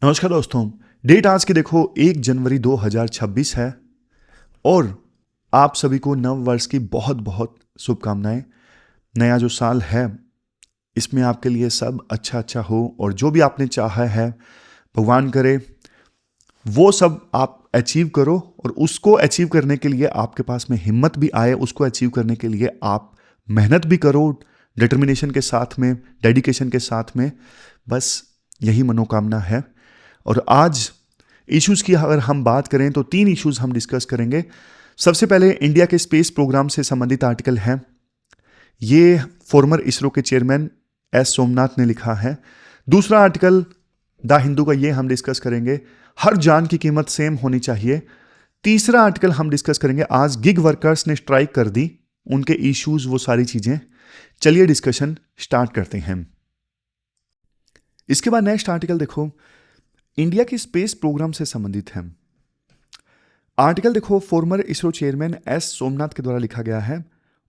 नमस्कार दोस्तों। डेट आज की देखो 1 जनवरी 2026 है और आप सभी को नव वर्ष की बहुत बहुत शुभकामनाएं। नया जो साल है इसमें आपके लिए सब अच्छा अच्छा हो और जो भी आपने चाहा है भगवान करे वो सब आप अचीव करो और उसको अचीव करने के लिए आपके पास में हिम्मत भी आए। उसको अचीव करने के लिए आप मेहनत भी करो, डिटर्मिनेशन के साथ में, डेडिकेशन के साथ में। बस यही मनोकामना है। और आज इश्यूज़ की अगर हम बात करें तो 3 इश्यूज़ हम डिस्कस करेंगे। सबसे पहले इंडिया के स्पेस प्रोग्राम से संबंधित आर्टिकल है। ये फॉर्मर इसरो के चेयरमैन एस सोमनाथ ने लिखा है। दूसरा आर्टिकल द हिंदू का, ये हम डिस्कस करेंगे, हर जान की कीमत सेम होनी चाहिए। तीसरा आर्टिकल हम डिस्कस करेंगे, आज गिग वर्कर्स ने स्ट्राइक कर दी, उनके इश्यूज, वो सारी चीजें। चलिए डिस्कशन स्टार्ट करते हैं। इसके बाद नेक्स्ट आर्टिकल देखो, इंडिया के स्पेस प्रोग्राम से संबंधित है। आर्टिकल देखो farmer ISRO chairman S Somnath के द्वारा लिखा गया है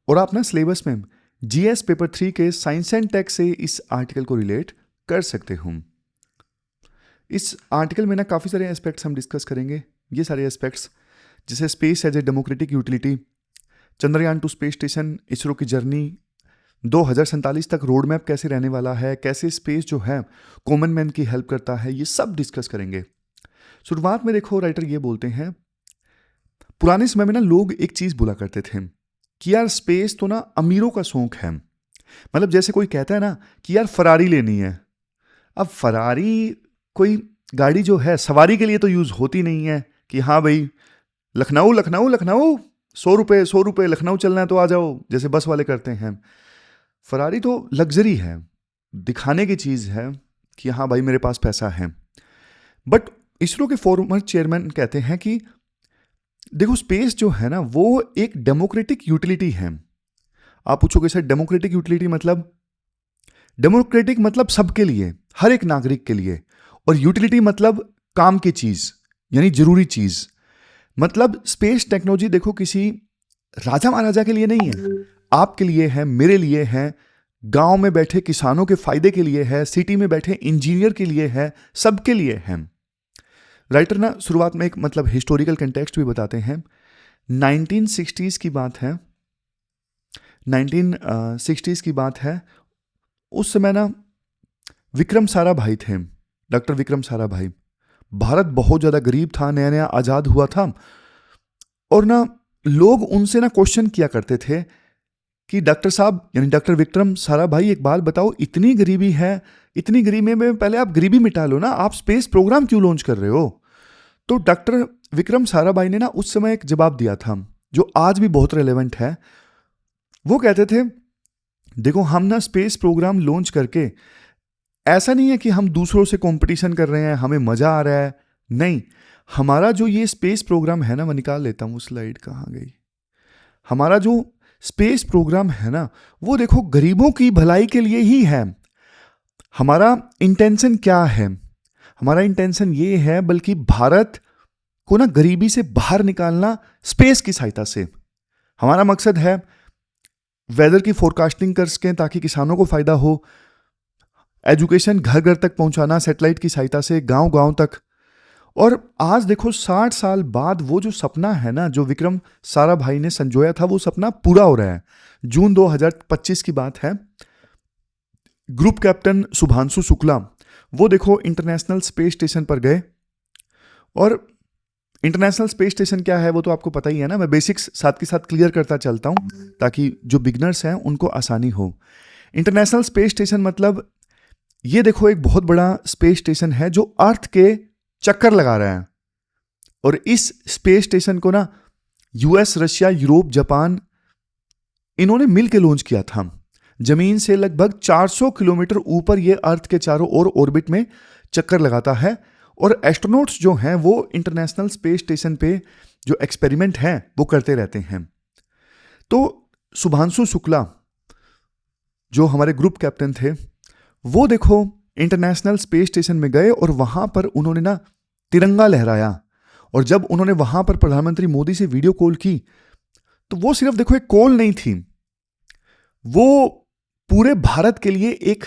और आप ना सिलेबस में जीएस पेपर 3 के साइंस एंड टेक से इस आर्टिकल को रिलेट कर सकते हो। इस आर्टिकल में ना काफ़ी सारे एस्पेक्ट्स हम डिस्कस करेंगे। ये सारे एस्पेक्ट्स जैसे space as a democratic utility, Chandrayaan 2 space station, ISRO की जर्नी 2047 तक, रोड मैप कैसे रहने वाला है, कैसे स्पेस जो है कॉमन मैन की हेल्प करता है, ये सब डिस्कस करेंगे। शुरुआत में देखो राइटर ये बोलते हैं, पुराने समय में ना लोग एक चीज़ बोला करते थे कि यार स्पेस तो ना अमीरों का शौक है। मतलब जैसे कोई कहता है ना कि यार फरारी लेनी है। अब फरारी कोई गाड़ी जो है सवारी के लिए तो यूज़ होती नहीं है कि हाँ भाई लखनऊ लखनऊ लखनऊ 100 रुपये लखनऊ चलना है तो आ जाओ, जैसे बस वाले करते हैं। फरारी तो लग्जरी है, दिखाने की चीज़ है कि हाँ भाई मेरे पास पैसा है। बट इसरो के फॉर्मर चेयरमैन कहते हैं कि देखो स्पेस जो है ना वो एक डेमोक्रेटिक यूटिलिटी है। आप पूछोगे सर डेमोक्रेटिक यूटिलिटी मतलब? डेमोक्रेटिक मतलब सबके लिए, हर एक नागरिक के लिए, और यूटिलिटी मतलब काम की चीज़, यानी जरूरी चीज़। मतलब स्पेस टेक्नोलॉजी देखो किसी राजा महाराजा के लिए नहीं है, आपके लिए है, मेरे लिए है, गांव में बैठे किसानों के फायदे के लिए है, सिटी में बैठे इंजीनियर के लिए है, सबके लिए है। राइटर ना शुरुआत में एक मतलब हिस्टोरिकल कंटेक्स्ट भी बताते हैं। 1960s की बात है, 1960s की बात है। उस समय ना विक्रम साराभाई थे, डॉक्टर विक्रम साराभाई। भारत बहुत ज़्यादा गरीब था, नया नया आज़ाद हुआ था, और ना लोग उनसे ना क्वेश्चन किया करते थे कि डॉक्टर साहब यानी डॉक्टर विक्रम साराभाई एक बात बताओ, इतनी गरीबी है, इतनी गरीबी में पहले आप गरीबी मिटा लो ना, आप स्पेस प्रोग्राम क्यों लॉन्च कर रहे हो? तो डॉक्टर विक्रम साराभाई ने ना उस समय एक जवाब दिया था जो आज भी बहुत रेलेवेंट है। वो कहते थे देखो हम ना स्पेस प्रोग्राम लॉन्च करके ऐसा नहीं है कि हम दूसरों से कंपटीशन कर रहे हैं, हमें मजा आ रहा है, नहीं। हमारा जो ये स्पेस प्रोग्राम है ना, मैं निकाल लेता हूँ, स्लाइड कहाँ गई। हमारा जो स्पेस प्रोग्राम है ना वो देखो गरीबों की भलाई के लिए ही है। हमारा इंटेंशन क्या है? हमारा इंटेंशन ये है बल्कि भारत को ना गरीबी से बाहर निकालना स्पेस की सहायता से। हमारा मकसद है वेदर की फोरकास्टिंग कर सकें ताकि किसानों को फायदा हो, एजुकेशन घर घर तक पहुंचाना सैटेलाइट की सहायता से, गांव गांव तक। और आज देखो 60 साल बाद वो जो सपना है ना जो विक्रम साराभाई ने संजोया था, वो सपना पूरा हो रहा है। जून 2025 की बात है। ग्रुप कैप्टन शुभांशु शुक्ला वो देखो इंटरनेशनल स्पेस स्टेशन पर गए। और इंटरनेशनल स्पेस स्टेशन क्या है वो तो आपको पता ही है ना, मैं बेसिक्स साथ के साथ क्लियर करता चलता हूं ताकि जो बिगनर्स हैं उनको आसानी हो। इंटरनेशनल स्पेस स्टेशन मतलब ये देखो एक बहुत बड़ा स्पेस स्टेशन है जो अर्थ के चक्कर लगा रहा है। और इस स्पेस स्टेशन को ना यूएस, रशिया, यूरोप, जापान इन्होंने मिलकर लॉन्च किया था। जमीन से लगभग 400 किलोमीटर ऊपर ये अर्थ के चारों ओर ऑर्बिट में चक्कर लगाता है। और एस्ट्रोनॉट्स जो हैं वो इंटरनेशनल स्पेस स्टेशन पे जो एक्सपेरिमेंट हैं वो करते रहते हैं। तो शुभांशु शुक्ला जो हमारे ग्रुप कैप्टन थे वो देखो इंटरनेशनल स्पेस स्टेशन में गए और वहां पर उन्होंने ना तिरंगा लहराया। और जब उन्होंने वहां पर प्रधानमंत्री मोदी से वीडियो कॉल की तो वो सिर्फ देखो एक कॉल नहीं थी, वो पूरे भारत के लिए एक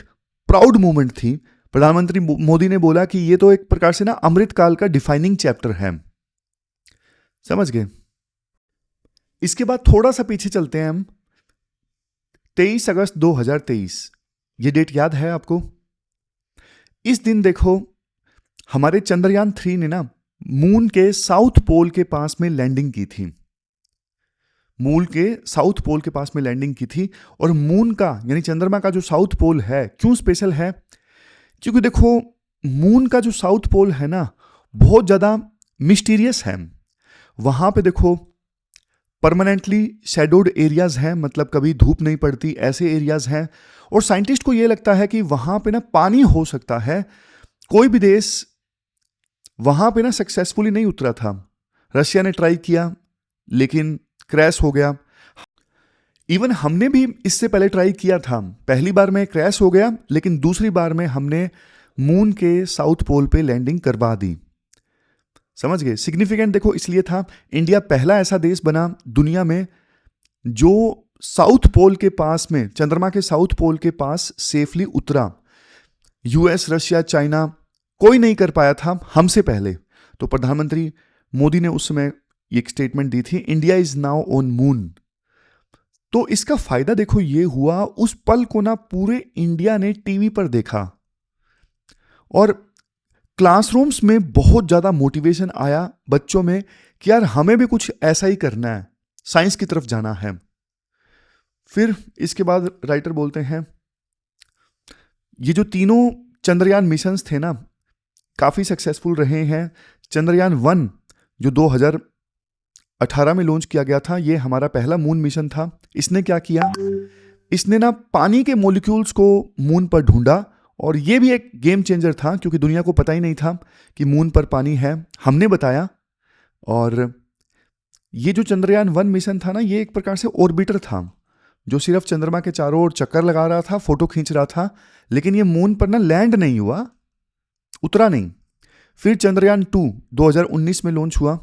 प्राउड मोमेंट थी। प्रधानमंत्री मोदी ने बोला कि ये तो एक प्रकार से ना अमृत काल का डिफाइनिंग चैप्टर है। समझ गए? इसके बाद थोड़ा सा पीछे चलते हैं हम। 23 अगस्त 2023, ये डेट याद है आपको? इस दिन देखो हमारे चंद्रयान 3 ने ना मून के साउथ पोल के पास में लैंडिंग की थी। मून के साउथ पोल के पास में लैंडिंग की थी। और मून का यानी चंद्रमा का जो साउथ पोल है क्यों स्पेशल है? क्योंकि देखो मून का जो साउथ पोल है ना बहुत ज्यादा मिस्टीरियस है। वहां पे देखो परमानेंटली शेडोड एरियाज हैं, मतलब कभी धूप नहीं पड़ती, ऐसे एरियाज हैं। और साइंटिस्ट को यह लगता है कि वहां पे ना पानी हो सकता है। कोई भी देश वहां पे ना सक्सेसफुली नहीं उतरा था। रशिया ने ट्राई किया लेकिन क्रैश हो गया। इवन हमने भी इससे पहले ट्राई किया था, पहली बार में क्रैश हो गया लेकिन दूसरी बार में हमने मून के साउथ पोल पे लैंडिंग करवा दी। समझ गए? सिग्निफिकेंट देखो इसलिए था, इंडिया पहला ऐसा देश बना दुनिया में जो साउथ पोल के पास में, चंद्रमा के साउथ पोल के पास सेफली उतरा। यूएस, रशिया, चाइना कोई नहीं कर पाया था हमसे पहले। तो प्रधानमंत्री मोदी ने उस समय एक स्टेटमेंट दी थी, India is now on moon. तो इसका फायदा देखो ये हुआ, उस पल को ना पूरे इंडिया ने टीवी पर देखा और क्लासरूम्स में बहुत ज्यादा मोटिवेशन आया बच्चों में कि यार हमें भी कुछ ऐसा ही करना है, साइंस की तरफ जाना है। फिर इसके बाद राइटर बोलते हैं ये जो तीनों चंद्रयान मिशंस थे ना काफी सक्सेसफुल रहे हैं। चंद्रयान 1 जो 2018 में लॉन्च किया गया था, ये हमारा पहला मून मिशन था। इसने क्या किया, इसने ना पानी के मॉलिक्यूल्स को मून पर ढूंढा और ये भी एक गेम चेंजर था क्योंकि दुनिया को पता ही नहीं था कि मून पर पानी है, हमने बताया। और ये जो चंद्रयान 1 मिशन था ना, ये एक प्रकार से ऑर्बिटर था जो सिर्फ चंद्रमा के चारों ओर चक्कर लगा रहा था, फोटो खींच रहा था, लेकिन ये मून पर ना लैंड नहीं हुआ, उतरा नहीं। फिर चंद्रयान 2 2019 में लॉन्च हुआ।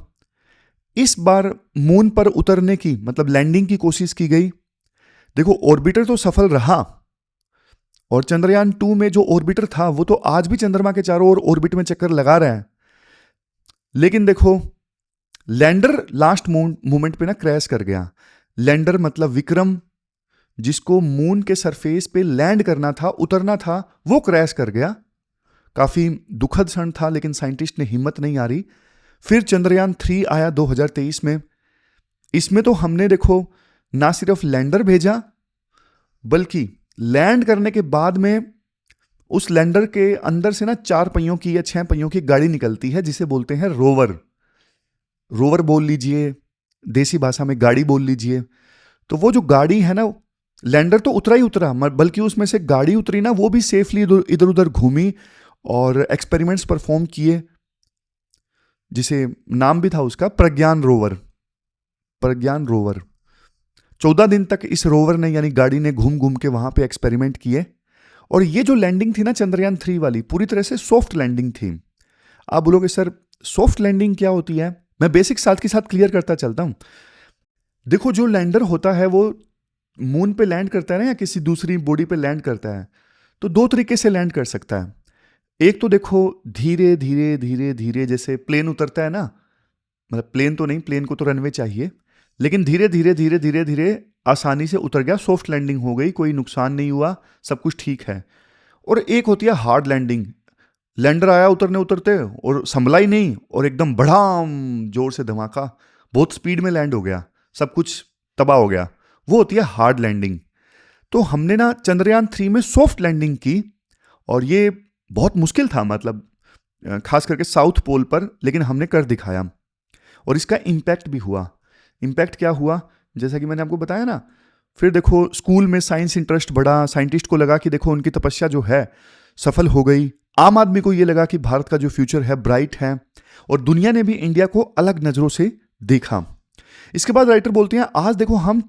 इस बार मून पर उतरने की मतलब लैंडिंग की कोशिश की गई। देखो ऑर्बिटर तो सफल रहा और चंद्रयान 2 में जो ऑर्बिटर था वो तो आज भी चंद्रमा के चारों ओर ऑर्बिट में चक्कर लगा रहा है। लेकिन देखो लैंडर लास्ट मोमेंट पे ना क्रैश कर गया। लैंडर मतलब विक्रम, जिसको मून के सरफेस पे लैंड करना था, उतरना था, वो क्रैश कर गया। काफी दुखद क्षण था लेकिन साइंटिस्ट ने हिम्मत नहीं हारी। फिर चंद्रयान 3 आया 2023 में। इसमें तो हमने देखो ना सिर्फ लैंडर भेजा बल्कि लैंड करने के बाद में उस लैंडर के अंदर से ना 4 पहियों की या 6 पहियों की गाड़ी निकलती है जिसे बोलते हैं रोवर। रोवर बोल लीजिए, देसी भाषा में गाड़ी बोल लीजिए। तो वो जो गाड़ी है ना, लैंडर तो उतरा ही उतरा बल्कि उसमें से गाड़ी उतरी ना, वो भी सेफली इधर उधर घूमी और एक्सपेरिमेंट्स परफॉर्म किए, जिसे नाम भी था उसका प्रज्ञान रोवर। प्रज्ञान रोवर 14 दिन तक इस रोवर ने यानी गाड़ी ने घूम घूम के वहां पे एक्सपेरिमेंट किए। और ये जो लैंडिंग थी ना चंद्रयान 3 वाली, पूरी तरह से सॉफ्ट लैंडिंग थी। आप बोलोगे सर सॉफ्ट लैंडिंग क्या होती है? मैं बेसिक साथ के साथ क्लियर करता चलता हूं। देखो जो लैंडर होता है वो मून पे लैंड करता है ना या किसी दूसरी बॉडी पे लैंड करता है, तो 2 तरीके से लैंड कर सकता है। एक तो देखो धीरे धीरे धीरे धीरे, जैसे प्लेन उतरता है ना, मतलब प्लेन तो नहीं, प्लेन को तो रनवे चाहिए, लेकिन धीरे धीरे धीरे धीरे धीरे आसानी से उतर गया, सॉफ्ट लैंडिंग हो गई, कोई नुकसान नहीं हुआ, सब कुछ ठीक है। और एक होती है हार्ड लैंडिंग। लैंडर आया उतरने उतरते और संभला ही नहीं और एकदम बढ़ाम जोर से धमाका, बहुत स्पीड में लैंड हो गया, सब कुछ तबाह हो गया, वो होती है हार्ड लैंडिंग। तो हमने ना चंद्रयान 3 में सॉफ्ट लैंडिंग की और ये बहुत मुश्किल था, मतलब खास करके साउथ पोल पर, लेकिन हमने कर दिखाया और इसका इम्पैक्ट भी हुआ। इम्पैक्ट क्या हुआ, जैसा कि मैंने आपको बताया ना। फिर देखो स्कूल में साइंस इंटरेस्ट बढ़ा, साइंटिस्ट को लगा कि देखो उनकी तपस्या जो है सफल हो गई। आम आदमी को ये लगा कि भारत का जो फ्यूचर है ब्राइट है और दुनिया ने भी इंडिया को अलग नजरों से देखा। इसके बाद राइटर बोलते हैं आज देखो हम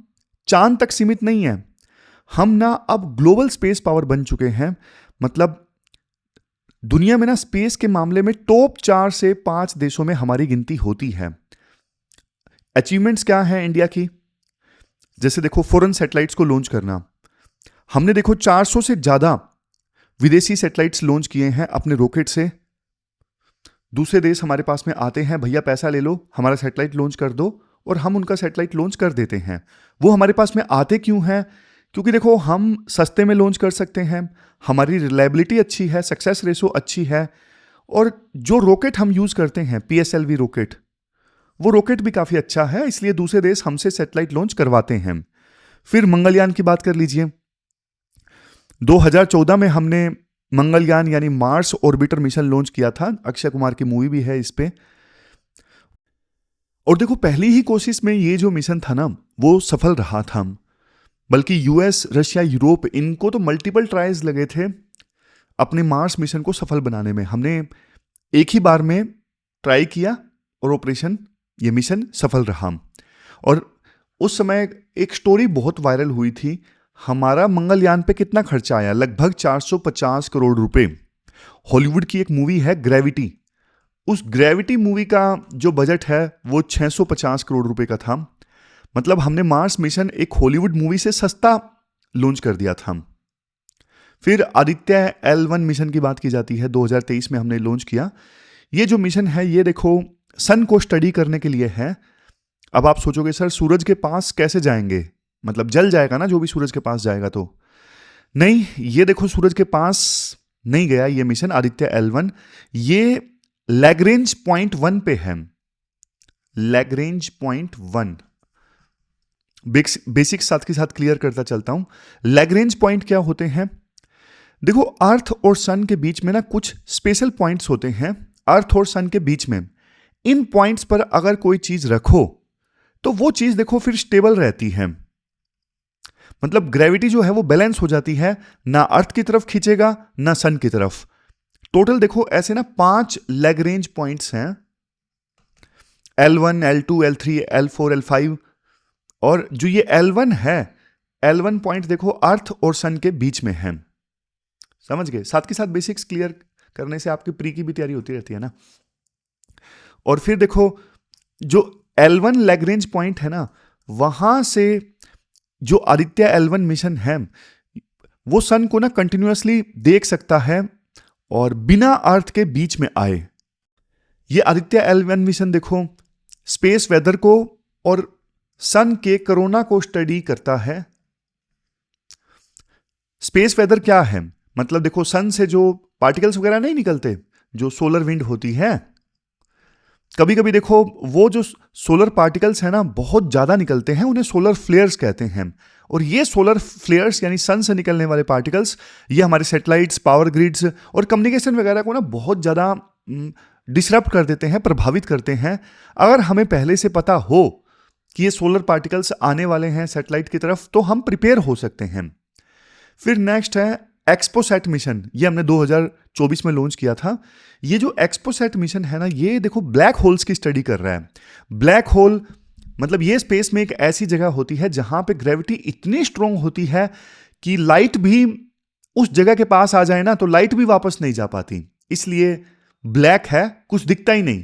चांद तक सीमित नहीं है, हम ना अब ग्लोबल स्पेस पावर बन चुके हैं। मतलब दुनिया में ना स्पेस के मामले में टॉप 4 से 5 देशों में हमारी गिनती होती है। अचीवमेंट्स क्या है इंडिया की, जैसे देखो फॉरेन सैटेलाइट्स को लॉन्च करना, हमने देखो 400 से ज्यादा विदेशी सैटेलाइट्स लॉन्च किए हैं अपने रॉकेट से। दूसरे देश हमारे पास में आते हैं, भैया पैसा ले लो, हमारा सैटेलाइट लॉन्च कर दो, और हम उनका सैटेलाइट लॉन्च कर देते हैं। वो हमारे पास में आते क्यों हैं? क्योंकि देखो हम सस्ते में लॉन्च कर सकते हैं, हमारी रिलायबिलिटी अच्छी है, सक्सेस रेशो अच्छी है, और जो रॉकेट हम यूज़ करते हैं PSLV रॉकेट, वो रॉकेट भी काफ़ी अच्छा है, इसलिए दूसरे देश हमसे सैटेलाइट लॉन्च करवाते हैं। फिर मंगलयान की बात कर लीजिए। 2014 में हमने मंगलयान यानी मार्स ऑर्बिटर मिशन लॉन्च किया था। अक्षय कुमार की मूवी भी है इस पे। और देखो पहली ही कोशिश में ये जो मिशन था ना, वो सफल रहा था। बल्कि US, रशिया, यूरोप, इनको तो मल्टीपल ट्रायल्स लगे थे अपने मार्स मिशन को सफल बनाने में। हमने एक ही बार में ट्राई किया और ये मिशन सफल रहा। और उस समय एक स्टोरी बहुत वायरल हुई थी, हमारा मंगलयान पे कितना खर्चा आया, लगभग 450 करोड़ रुपए। हॉलीवुड की एक मूवी है ग्रेविटी, उस ग्रेविटी मूवी का जो बजट है वो 650 करोड़ रुपए का था। मतलब हमने मार्स मिशन एक हॉलीवुड मूवी से सस्ता लॉन्च कर दिया था। फिर आदित्य L1 मिशन की बात की जाती है, 2023 में हमने लॉन्च किया। ये जो मिशन है ये देखो सन को स्टडी करने के लिए है। अब आप सोचोगे सर सूरज के पास कैसे जाएंगे, मतलब जल जाएगा ना जो भी सूरज के पास जाएगा। तो नहीं, ये देखो सूरज के पास नहीं गया ये मिशन आदित्य L1। ये लैग्रेंज पॉइंट 1 पे है। लैग्रेंज पॉइंट 1 बेसिक साथ के साथ क्लियर करता चलता हूं। लैग्रेंज पॉइंट क्या होते हैं? देखो अर्थ और सन के बीच में ना कुछ स्पेशल पॉइंट्स होते हैं, अर्थ और सन के बीच में। इन पॉइंट्स पर अगर कोई चीज रखो तो वो चीज देखो फिर स्टेबल रहती है, मतलब ग्रेविटी जो है वो बैलेंस हो जाती है, ना अर्थ की तरफ खींचेगा ना सन की तरफ। टोटल देखो ऐसे ना 5 लैग्रेंज पॉइंट्स हैं, L1, L2, L3, L4, L5। और जो ये L1 है, L1 पॉइंट देखो अर्थ और सन के बीच में है। समझ गए? साथ के साथ बेसिक्स क्लियर करने से आपकी प्री की भी तैयारी होती रहती है ना। और फिर देखो जो L1 लैग्रेंज पॉइंट है ना, वहां से जो आदित्य L1 मिशन है वो सन को ना कंटिन्यूअसली देख सकता है और बिना अर्थ के बीच में आए। ये आदित्य L1 मिशन देखो स्पेस वेदर को और सन के कोरोना को स्टडी करता है। स्पेस वेदर क्या है? मतलब देखो सन से जो पार्टिकल्स वगैरह नहीं निकलते, जो सोलर विंड होती है, कभी कभी देखो वो जो सोलर पार्टिकल्स है ना बहुत ज्यादा निकलते हैं, उन्हें सोलर फ्लेयर्स कहते हैं। और ये सोलर फ्लेयर्स यानी सन से निकलने वाले पार्टिकल्स, ये हमारे सैटेलाइट्स, पावर ग्रिड्स और कम्युनिकेशन वगैरह को ना बहुत ज्यादा डिसरप्ट कर देते हैं, प्रभावित करते हैं। अगर हमें पहले से पता हो कि ये सोलर पार्टिकल्स आने वाले हैं सैटेलाइट की तरफ, तो हम प्रिपेयर हो सकते हैं। फिर नेक्स्ट है एक्सपोसैट मिशन, ये हमने 2024 में लॉन्च किया था। ये जो एक्सपोसैट मिशन है ना, ये देखो ब्लैक होल्स की स्टडी कर रहा है। ब्लैक होल मतलब ये स्पेस में एक ऐसी जगह होती है जहां पे ग्रेविटी इतनी स्ट्रांग होती है कि लाइट भी उस जगह के पास आ जाए ना तो लाइट भी वापस नहीं जा पाती, इसलिए ब्लैक है, कुछ दिखता ही नहीं।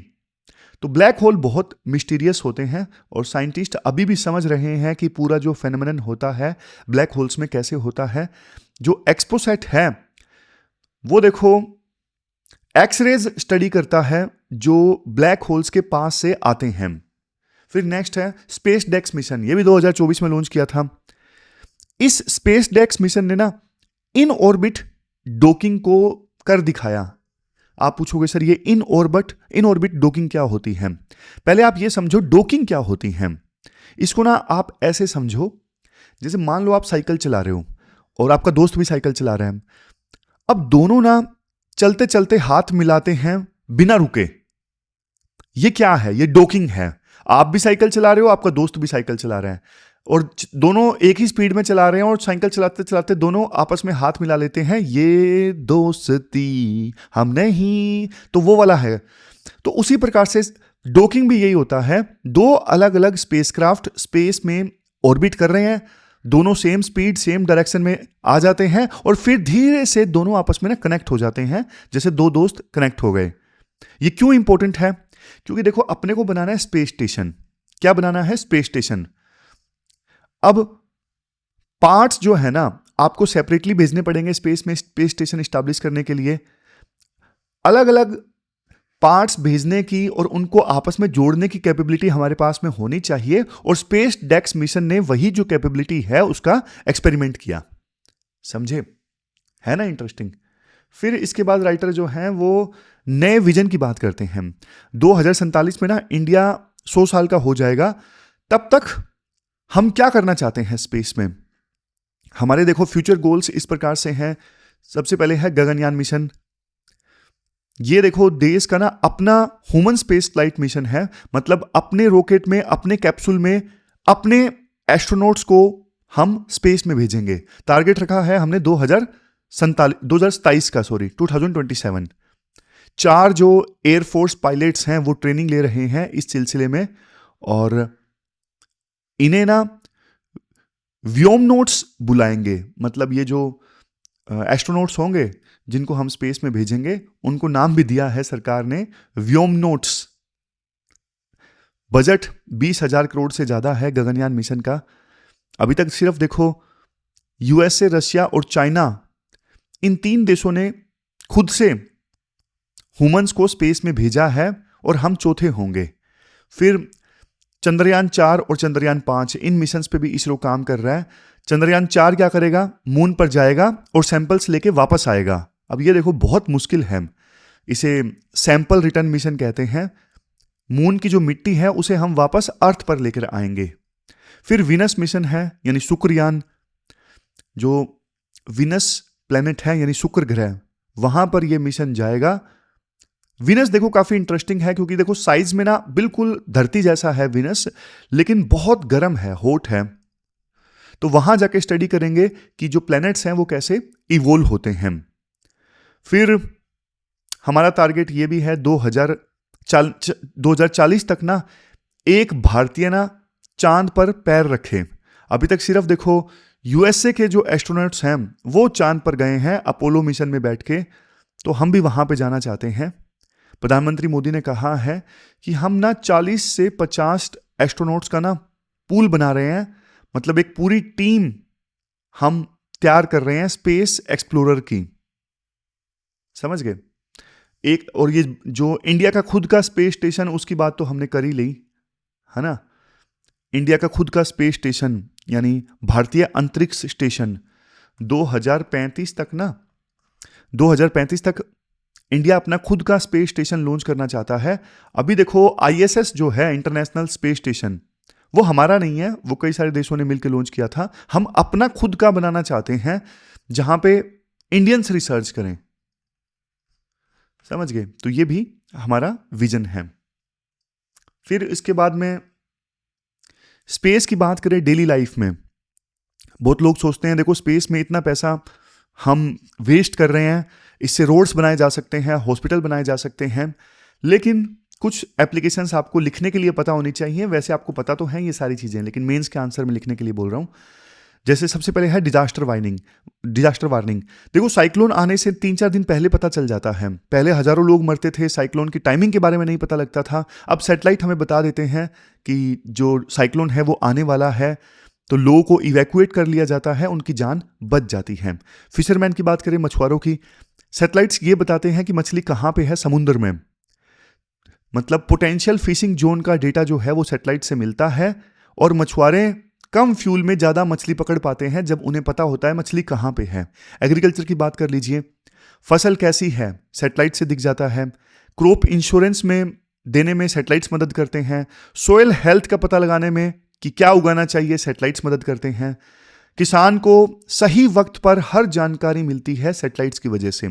तो ब्लैक होल बहुत मिस्टीरियस होते हैं और साइंटिस्ट अभी भी समझ रहे हैं कि पूरा जो फेनोमेनन होता है ब्लैक होल्स में कैसे होता है। जो एक्सपोसैट है वो देखो एक्सरेज स्टडी करता है जो ब्लैक होल्स के पास से आते हैं। फिर नेक्स्ट है स्पेस डेक्स मिशन, ये भी 2024 में लॉन्च किया था। इस स्पेस डेक्स मिशन ने ना इन ऑर्बिट डॉकिंग को कर दिखाया। आप पूछोगे सर ये इन ऑर्बिट डॉकिंग क्या होती है? पहले आप ये समझो डॉकिंग क्या होती है। इसको ना आप ऐसे समझो, जैसे मान लो आप साइकिल चला रहे हो और आपका दोस्त भी साइकिल चला रहा है। अब दोनों ना चलते चलते हाथ मिलाते हैं बिना रुके, ये क्या है? ये डॉकिंग है। आप भी साइकिल चला रहे हो, आपका दोस्त भी साइकिल चला रहा है और दोनों एक ही स्पीड में चला रहे हैं और साइकिल चलाते चलाते दोनों आपस में हाथ मिला लेते हैं, ये दोस्ती हम नहीं, तो वो वाला है। तो उसी प्रकार से डॉकिंग भी यही होता है। दो अलग अलग स्पेसक्राफ्ट स्पेस में ऑर्बिट कर रहे हैं, दोनों सेम स्पीड सेम डायरेक्शन में आ जाते हैं और फिर धीरे से दोनों आपस में ना कनेक्ट हो जाते हैं, जैसे दो दोस्त कनेक्ट हो गए। ये क्यों इंपॉर्टेंट है? क्योंकि देखो अपने को बनाना है स्पेस स्टेशन। क्या बनाना है? Space station. अब पार्ट्स जो है ना आपको सेपरेटली भेजने पड़ेंगे स्पेस में स्पेस स्टेशन इस्टेब्लिश करने के लिए, अलग अलग पार्ट्स भेजने की और उनको आपस में जोड़ने की कैपेबिलिटी हमारे पास में होनी चाहिए। और स्पेस डेक्स मिशन ने वही जो कैपेबिलिटी है उसका एक्सपेरिमेंट किया। समझे? है ना इंटरेस्टिंग। फिर इसके बाद राइटर जो हैं वो नए विजन की बात करते हैं। 2047 में ना इंडिया 100 साल का हो जाएगा, तब तक हम क्या करना चाहते हैं स्पेस में। हमारे देखो फ्यूचर गोल्स इस प्रकार से हैं। सबसे पहले है गगनयान मिशन। ये देखो देश का ना अपना ह्यूमन स्पेस फ्लाइट मिशन है, मतलब अपने रॉकेट में, अपने कैप्सूल में, अपने एस्ट्रोनॉट्स को हम स्पेस में भेजेंगे। टारगेट रखा है हमने 2027 का, 2027। 4 जो एयरफोर्स पायलट्स हैं वो ट्रेनिंग ले रहे हैं इस सिलसिले में, और इन्हें ना व्योमनॉट्स बुलाएंगे। मतलब ये जो एस्ट्रोनॉट्स होंगे जिनको हम स्पेस में भेजेंगे, उनको नाम भी दिया है सरकार ने व्योमनॉट्स। बजट 20,000 करोड़ से ज्यादा है गगनयान मिशन का। अभी तक सिर्फ देखो यूएसए, रशिया और चाइना, इन 3 देशों ने खुद से ह्यूमंस को स्पेस में भेजा है और हम चौथे होंगे। फिर चंद्रयान 4 और चंद्रयान 5, इन मिशंस पे भी इसरो काम कर रहा है। चंद्रयान 4 क्या करेगा, मून पर जाएगा और सैंपल्स लेके वापस आएगा। अब ये देखो बहुत मुश्किल है, इसे सैंपल रिटर्न मिशन कहते हैं। मून की जो मिट्टी है उसे हम वापस अर्थ पर लेकर आएंगे। फिर विनस मिशन है, यानी शुक्रयान, जो विनस प्लेनेट है यानी शुक्र ग्रह, वहां पर यह मिशन जाएगा। विनस देखो काफी इंटरेस्टिंग है, क्योंकि देखो साइज में ना बिल्कुल धरती जैसा है विनस, लेकिन बहुत गर्म है, हॉट है। तो वहां जाके स्टडी करेंगे कि जो प्लैनेट्स हैं वो कैसे इवोल्व होते हैं। फिर हमारा टारगेट ये भी है 2040 तक ना एक भारतीय ना चांद पर पैर रखे। अभी तक सिर्फ देखो यूएसए के जो एस्ट्रोनॉट्स हैं वो चांद पर गए हैं अपोलो मिशन में बैठ के, तो हम भी वहां पे जाना चाहते हैं। प्रधानमंत्री मोदी ने कहा है कि हम ना 40 से 50 एस्ट्रोनॉट्स का ना पूल बना रहे हैं, मतलब एक पूरी टीम हम तैयार कर रहे हैं स्पेस एक्सप्लोरर की। समझ गए? एक और ये जो इंडिया का खुद का स्पेस स्टेशन, उसकी बात तो हमने कर ही ली है ना। इंडिया का खुद का स्पेस स्टेशन यानी भारतीय अंतरिक्ष स्टेशन 2035 तक इंडिया अपना खुद का स्पेस स्टेशन लॉन्च करना चाहता है। अभी देखो आईएसएस जो है इंटरनेशनल स्पेस स्टेशन, वो हमारा नहीं है, वो कई सारे देशों ने मिलकर लॉन्च किया था। हम अपना खुद का बनाना चाहते हैं जहां पे इंडियंस रिसर्च करें। समझ गए? तो ये भी हमारा विजन है। फिर इसके बाद में स्पेस की बात करें डेली लाइफ में, बहुत लोग सोचते हैं देखो स्पेस में इतना पैसा हम वेस्ट कर रहे हैं, इससे रोड्स बनाए जा सकते हैं, हॉस्पिटल बनाए जा सकते हैं, लेकिन कुछ एप्लीकेशंस आपको लिखने के लिए पता होनी चाहिए। वैसे आपको पता तो है ये सारी चीजें, लेकिन मेंस के आंसर में लिखने के लिए बोल रहा हूं। जैसे सबसे पहले है डिजास्टर वार्निंग। देखो साइक्लोन आने से 3-4 दिन पहले पता चल जाता है। पहले हजारों लोग मरते थे, साइक्लोन की टाइमिंग के बारे में नहीं पता लगता था। अब सैटेलाइट हमें बता देते हैं कि जो साइक्लोन है वो आने वाला है, तो लोगों को इवैक्यूएट कर लिया जाता है, उनकी जान बच जाती है। फिशरमैन की बात करें, मछुआरों की, सैटेलाइट्स ये बताते हैं कि मछली कहां पे है समुद्र में, मतलब पोटेंशियल फिशिंग जोन का डेटा जो है वो सैटेलाइट से मिलता है। और मछुआरे कम फ्यूल में ज्यादा मछली पकड़ पाते हैं जब उन्हें पता होता है मछली कहां पे है। एग्रीकल्चर की बात कर लीजिए, फसल कैसी है सैटेलाइट से दिख जाता है। क्रॉप इंश्योरेंस में देने में सैटेलाइट्स मदद करते हैं। सोयल हेल्थ का पता लगाने में कि क्या उगाना चाहिए, सैटेलाइट्स मदद करते हैं। किसान को सही वक्त पर हर जानकारी मिलती है सैटेलाइट्स की वजह से।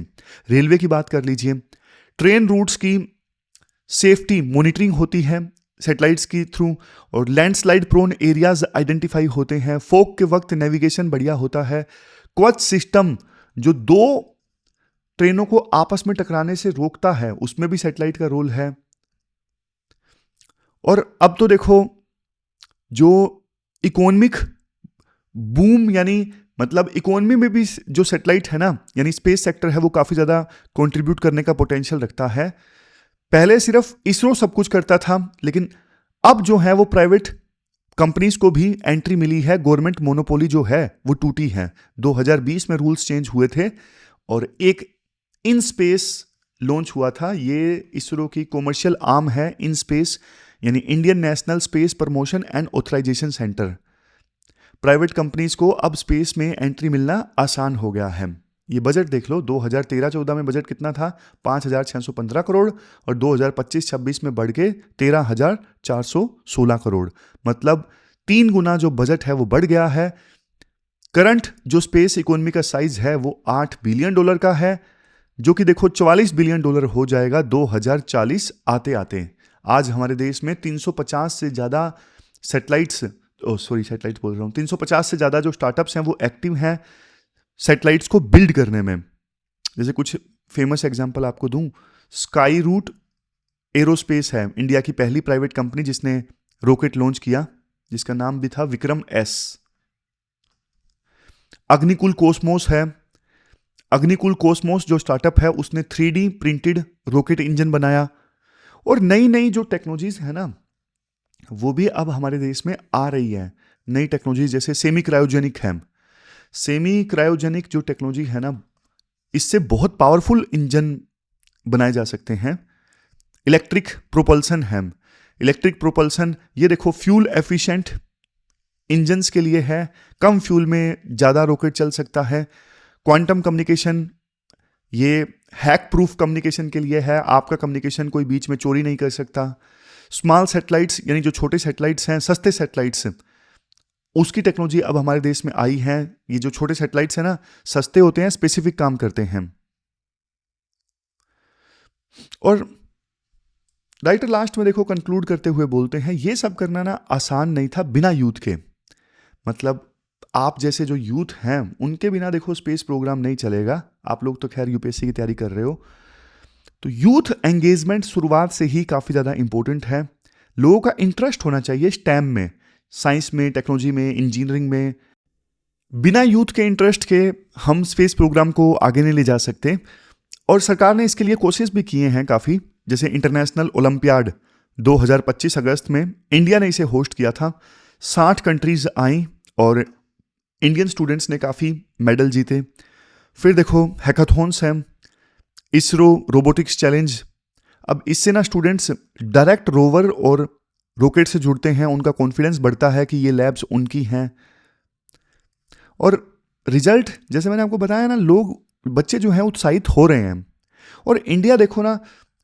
रेलवे की बात कर लीजिए, ट्रेन रूट्स की सेफ्टी मॉनिटरिंग होती है सैटेलाइट्स की थ्रू, और लैंडस्लाइड प्रोन एरियाज आइडेंटिफाई होते हैं। फोक के वक्त नेविगेशन बढ़िया होता है। क्वच सिस्टम जो 2 ट्रेनों को आपस में टकराने से रोकता है, उसमें भी सैटेलाइट का रोल है। और अब तो देखो जो इकोनॉमिक बूम, यानी मतलब इकोनॉमी में भी जो सैटेलाइट है ना, यानी स्पेस सेक्टर है, वो काफी ज्यादा कंट्रीब्यूट करने का पोटेंशियल रखता है। पहले सिर्फ इसरो सब कुछ करता था, लेकिन अब जो है वो प्राइवेट कंपनीज को भी एंट्री मिली है, गवर्नमेंट मोनोपोली जो है वो टूटी है। 2020 में रूल्स चेंज हुए थे और एक इन स्पेस लॉन्च हुआ था। ये इसरो की कॉमर्शियल आर्म है, इन स्पेस यानी Indian national space promotion and authorisation centre. Private companies को अब स्पेस में एंट्री मिलना आसान हो गया है। ये बजट देख लो, 2013-14 में बजट कितना था, 5,615 करोड़, और 2025-26 में बढ़ के 13,416 करोड़, मतलब 3 गुना जो बजट है वो बढ़ गया है। करंट जो स्पेस इकोनॉमी का साइज है वो $8 बिलियन का है, जो कि देखो $44 बिलियन हो जाएगा 2040 आते आते। आज हमारे देश में 350 से ज़्यादा सैटेलाइट्स, सैटेलाइट बोल रहा हूँ, 350 से ज़्यादा जो स्टार्टअप्स हैं वो एक्टिव हैं सैटेलाइट्स को बिल्ड करने में। जैसे कुछ फेमस एग्जांपल आपको दूं, स्काई रूट एरोस्पेस है इंडिया की पहली प्राइवेट कंपनी जिसने रॉकेट लॉन्च किया, जिसका नाम भी था विक्रम एस। अग्निकुल कॉस्मोस है, अग्निकुल कॉस्मोस जो स्टार्टअप है उसने 3D प्रिंटेड रॉकेट इंजन बनाया। और नई नई जो टेक्नोलॉजीज है ना वो भी अब हमारे देश में आ रही है। नई टेक्नोलॉजी जैसे सेमी क्रायोजेनिक है, सेमी क्रायोजेनिक जो टेक्नोलॉजी है ना, इससे बहुत पावरफुल इंजन बनाए जा सकते हैं। इलेक्ट्रिक प्रोपल्सन है, इलेक्ट्रिक प्रोपल्सन ये देखो फ्यूल एफिशिएंट इंजन्स के लिए है, कम फ्यूल में ज़्यादा रॉकेट चल सकता है। क्वांटम कम्युनिकेशन ये हैक प्रूफ कम्युनिकेशन के लिए है, आपका कम्युनिकेशन कोई बीच में चोरी नहीं कर सकता। स्मॉल सैटेलाइट्स यानी जो छोटे सैटेलाइट्स हैं, सस्ते सैटेलाइट्स, उसकी टेक्नोलॉजी अब हमारे देश में आई है। ये जो छोटे सैटेलाइट्स हैं ना, सस्ते होते हैं, स्पेसिफिक काम करते हैं। और राइटर लास्ट में देखो कंक्लूड करते हुए बोलते हैं, ये सब करना ना आसान नहीं था बिना यूथ के। मतलब आप जैसे जो यूथ हैं उनके बिना देखो स्पेस प्रोग्राम नहीं चलेगा। आप लोग तो खैर यूपीएससी की तैयारी कर रहे हो, तो यूथ एंगेजमेंट शुरुआत से ही काफ़ी ज़्यादा इंपॉर्टेंट है। लोगों का इंटरेस्ट होना चाहिए स्टेम में, साइंस में, टेक्नोलॉजी में, इंजीनियरिंग में। बिना यूथ के इंटरेस्ट के हम स्पेस प्रोग्राम को आगे नहीं ले जा सकते। और सरकार ने इसके लिए कोशिश भी किए हैं काफ़ी, जैसे इंटरनेशनल ओलंपियाड 2025 अगस्त में इंडिया ने इसे होस्ट किया था। 60 कंट्रीज आई और इंडियन स्टूडेंट्स ने काफ़ी मेडल जीते। फिर देखो हैकाथॉन्स हैं, इसरो रोबोटिक्स चैलेंज। अब इससे ना स्टूडेंट्स डायरेक्ट रोवर और रॉकेट से जुड़ते हैं, उनका कॉन्फिडेंस बढ़ता है कि ये लैब्स उनकी हैं। और रिजल्ट जैसे मैंने आपको बताया ना, लोग बच्चे जो हैं उत्साहित हो रहे हैं। और इंडिया देखो ना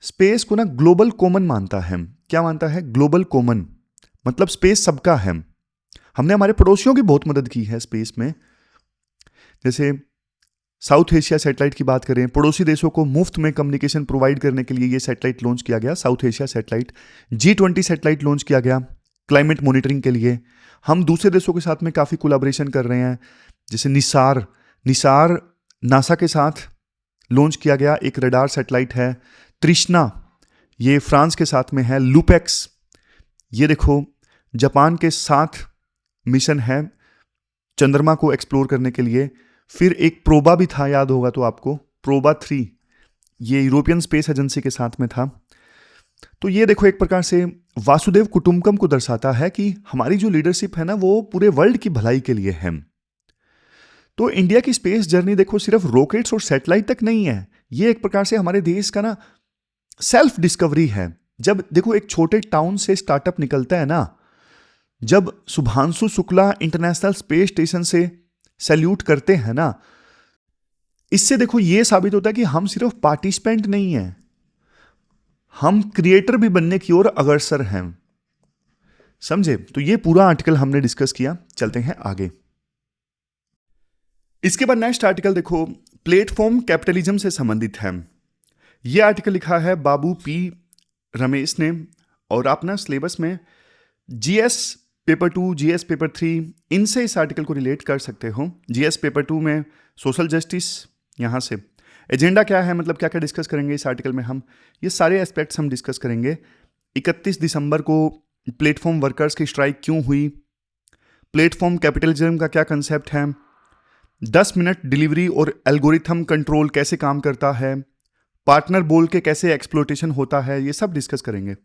स्पेस को ना ग्लोबल कॉमन मानता है। क्या मानता है? ग्लोबल कॉमन, मतलब स्पेस सबका है। हमने हमारे पड़ोसियों की बहुत मदद की है स्पेस में। जैसे साउथ एशिया सैटेलाइट की बात करें, पड़ोसी देशों को मुफ्त में कम्युनिकेशन प्रोवाइड करने के लिए ये सैटेलाइट लॉन्च किया गया, south Asia satellite. G20 satellite launch किया गया क्लाइमेट मॉनिटरिंग के लिए। हम दूसरे देशों के साथ में काफ़ी कोलैबोरेशन कर रहे हैं, जैसे निसार नासा के साथ लॉन्च किया गया एक रडार सैटेलाइट है। तृष्णा ये फ्रांस के साथ में है। लुपेक्स ये देखो जापान के साथ मिशन है चंद्रमा को एक्सप्लोर करने के लिए। फिर एक प्रोबा भी था, याद होगा तो आपको, प्रोबा 3 ये यूरोपियन स्पेस एजेंसी के साथ में था। तो ये देखो एक प्रकार से वासुदेव कुटुंबकम को दर्शाता है कि हमारी जो लीडरशिप है ना वो पूरे वर्ल्ड की भलाई के लिए है। तो इंडिया की स्पेस जर्नी देखो सिर्फ रॉकेट्स और सैटेलाइट तक नहीं है, ये एक प्रकार से हमारे देश का ना सेल्फ डिस्कवरी है। जब देखो एक छोटे टाउन से स्टार्टअप निकलता है ना, जब Shubhanshu Shukla international space station से सैल्यूट करते हैं ना, इससे देखो ये साबित होता है कि हम सिर्फ पार्टिसिपेंट नहीं हैं, हम क्रिएटर भी बनने की ओर अग्रसर हैं। समझे? तो ये पूरा आर्टिकल हमने डिस्कस किया। चलते हैं आगे। इसके बाद नेक्स्ट आर्टिकल देखो प्लेटफॉर्म कैपिटलिज्म से संबंधित है। यह आर्टिकल लिखा है बाबू पी रमेश ने, और अपना सिलेबस में जीएस पेपर 2, जीएस पेपर 3 इनसे इस आर्टिकल को रिलेट कर सकते हो। जीएस पेपर 2 में सोशल जस्टिस, यहाँ से एजेंडा क्या है, मतलब क्या क्या डिस्कस करेंगे इस आर्टिकल में हम, ये सारे एस्पेक्ट्स हम डिस्कस करेंगे। 31 दिसंबर को प्लेटफॉर्म वर्कर्स की स्ट्राइक क्यों हुई, प्लेटफॉर्म कैपिटलिज्म का क्या कंसेप्ट है, 10 मिनट डिलीवरी और एल्गोरिथम कंट्रोल कैसे काम करता है, पार्टनर बोल के कैसे एक्सप्लोटेशन होता है, ये सब डिस्कस करेंगे।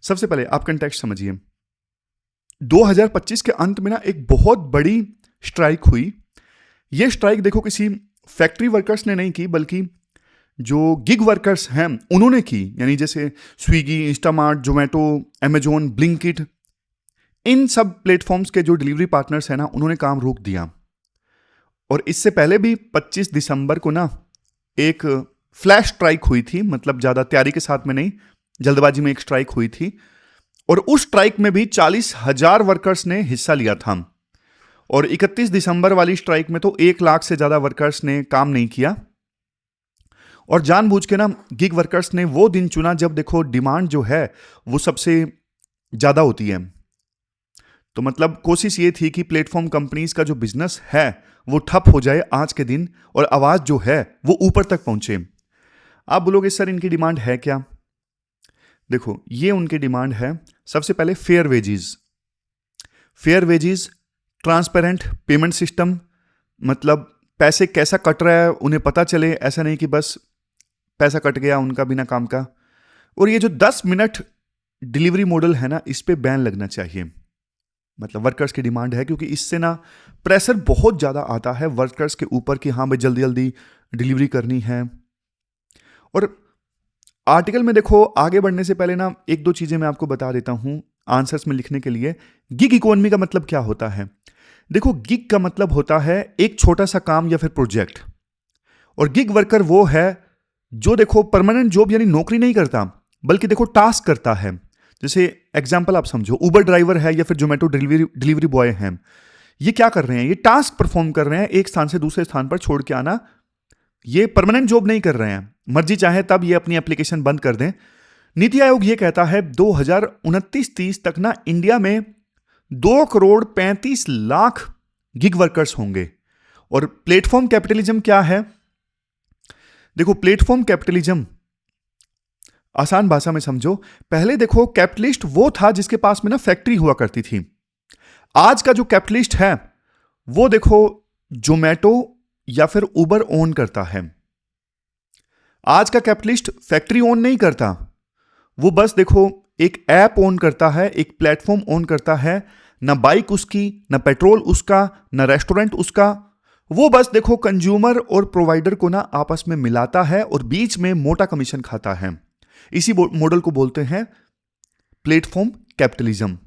सबसे पहले आप कंटेक्स्ट समझिए। 2025 के अंत में ना एक बहुत बड़ी स्ट्राइक हुई। ये स्ट्राइक देखो किसी फैक्ट्री वर्कर्स ने नहीं की, बल्कि जो गिग वर्कर्स हैं उन्होंने की। यानी जैसे Swiggy, Instamart, Zomato, Amazon, Blinkit, इन सब प्लेटफॉर्म्स के जो डिलीवरी पार्टनर्स हैं ना, उन्होंने काम रोक दिया। और इससे पहले भी 25 दिसंबर को ना एक फ्लैश स्ट्राइक हुई थी, मतलब ज़्यादा तैयारी के साथ में नहीं, जल्दबाजी में एक स्ट्राइक हुई थी। और उस स्ट्राइक में भी 40,000 वर्कर्स ने हिस्सा लिया था। और 31 दिसंबर वाली स्ट्राइक में तो 1 लाख से ज़्यादा वर्कर्स ने काम नहीं किया। और जानबूझ के ना गिग वर्कर्स ने वो दिन चुना जब देखो डिमांड जो है वो सबसे ज़्यादा होती है। तो मतलब कोशिश ये थी कि प्लेटफॉर्म कंपनीज का जो बिजनेस है वो ठप हो जाए आज के दिन, और आवाज़ जो है वो ऊपर तक पहुंचे। आप बोलोगे सर इनकी डिमांड है क्या? देखो ये उनकी डिमांड है। सबसे पहले fair wages, transparent payment system, मतलब पैसे कैसा कट रहा है उन्हें पता चले, ऐसा नहीं कि बस पैसा कट गया उनका बिना काम का। और ये जो 10 मिनट डिलीवरी मॉडल है ना, इस पे बैन लगना चाहिए। मतलब वर्कर्स की डिमांड है, क्योंकि इससे ना प्रेशर बहुत ज़्यादा आता है वर्कर्स के ऊपर कि हाँ भाई जल्दी जल्दी डिलीवरी करनी है। और आर्टिकल में देखो आगे बढ़ने से पहले ना एक दो चीज़ें मैं आपको बता देता हूँ आंसर्स में लिखने के लिए। गिग इकोनॉमी का मतलब क्या होता है? देखो गिग का मतलब होता है एक छोटा सा काम या फिर प्रोजेक्ट। और गिग वर्कर वो है जो देखो परमानेंट जॉब यानी नौकरी नहीं करता, बल्कि देखो टास्क करता है। जैसे एग्जांपल आप समझो, उबर ड्राइवर है या फिर जोमेटो डिलीवरी बॉय हैं। ये क्या कर रहे हैं? ये टास्क परफॉर्म कर रहे हैं, एक स्थान से दूसरे स्थान पर छोड़ के आना। ये परमानेंट जॉब नहीं कर रहे हैं, मर्जी चाहे तब ये अपनी एप्लीकेशन बंद कर दें। नीति आयोग ये कहता है 2029-30 तक ना इंडिया में 2,35,00,000 गिग वर्कर्स होंगे। और प्लेटफॉर्म कैपिटलिज्म क्या है? देखो प्लेटफॉर्म कैपिटलिज्म आसान भाषा में समझो। पहले देखो कैपिटलिस्ट वो था जिसके पास में ना फैक्ट्री हुआ करती थी। आज का जो कैपिटलिस्ट है वो देखो जोमेटो या फिर उबर ओन करता है। आज का कैपिटलिस्ट फैक्ट्री ओन नहीं करता, वो बस देखो एक ऐप ओन करता है, एक प्लेटफॉर्म ओन करता है। ना बाइक उसकी, ना पेट्रोल उसका, ना रेस्टोरेंट उसका। वो बस देखो कंज्यूमर और प्रोवाइडर को ना आपस में मिलाता है और बीच में मोटा कमीशन खाता है। इसी मॉडल को बोलते हैं प्लेटफॉर्म कैपिटलिज्म।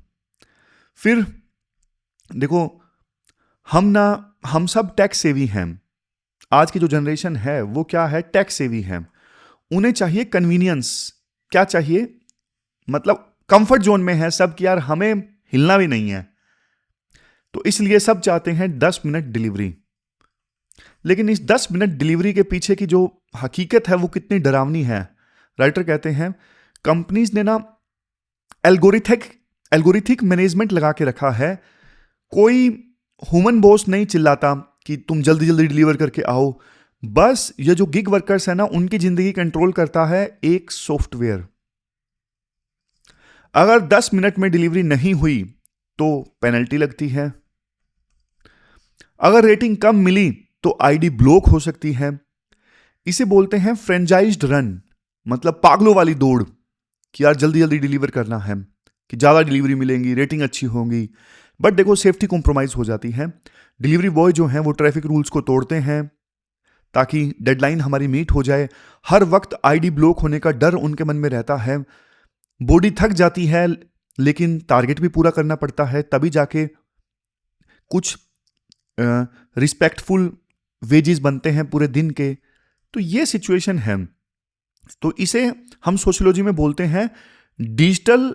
फिर देखो हम सब टैक्स सेवी हैं। आज की जो जनरेशन है वो क्या है? टैक्स सेवी है। उन्हें चाहिए कन्वीनियंस। क्या चाहिए? मतलब कंफर्ट जोन में है सब कि यार हमें हिलना भी नहीं है, तो इसलिए सब चाहते हैं 10 मिनट डिलीवरी। लेकिन इस 10 मिनट डिलीवरी के पीछे की जो हकीकत है वो कितनी डरावनी है। राइटर कहते हैं कंपनीज ने ना एल्गोरिथिक मैनेजमेंट लगा के रखा है। कोई ह्यूमन बॉस नहीं चिल्लाता कि तुम जल्दी जल्दी डिलीवर करके आओ। बस ये जो गिग वर्कर्स है ना, उनकी जिंदगी कंट्रोल करता है एक सॉफ्टवेयर। अगर 10 मिनट में डिलीवरी नहीं हुई तो पेनल्टी लगती है। अगर रेटिंग कम मिली तो आईडी ब्लॉक हो सकती है। इसे बोलते हैं फ्रेंचाइज्ड रन, मतलब पागलों वाली दौड़ कि यार जल्दी जल्दी डिलीवर करना है कि ज़्यादा डिलीवरी मिलेंगी, रेटिंग अच्छी होगी। बट देखो सेफ्टी कॉम्प्रोमाइज़ हो जाती है। डिलीवरी बॉय जो हैं वो ट्रैफिक रूल्स को तोड़ते हैं ताकि डेडलाइन हमारी मीट हो जाए। हर वक्त आईडी ब्लॉक होने का डर उनके मन में रहता है। बॉडी थक जाती है लेकिन टारगेट भी पूरा करना पड़ता है, तभी जाके कुछ रिस्पेक्टफुल वेजेस बनते हैं पूरे दिन के। तो ये सिचुएशन है। तो इसे हम सोशियोलॉजी में बोलते हैं डिजिटल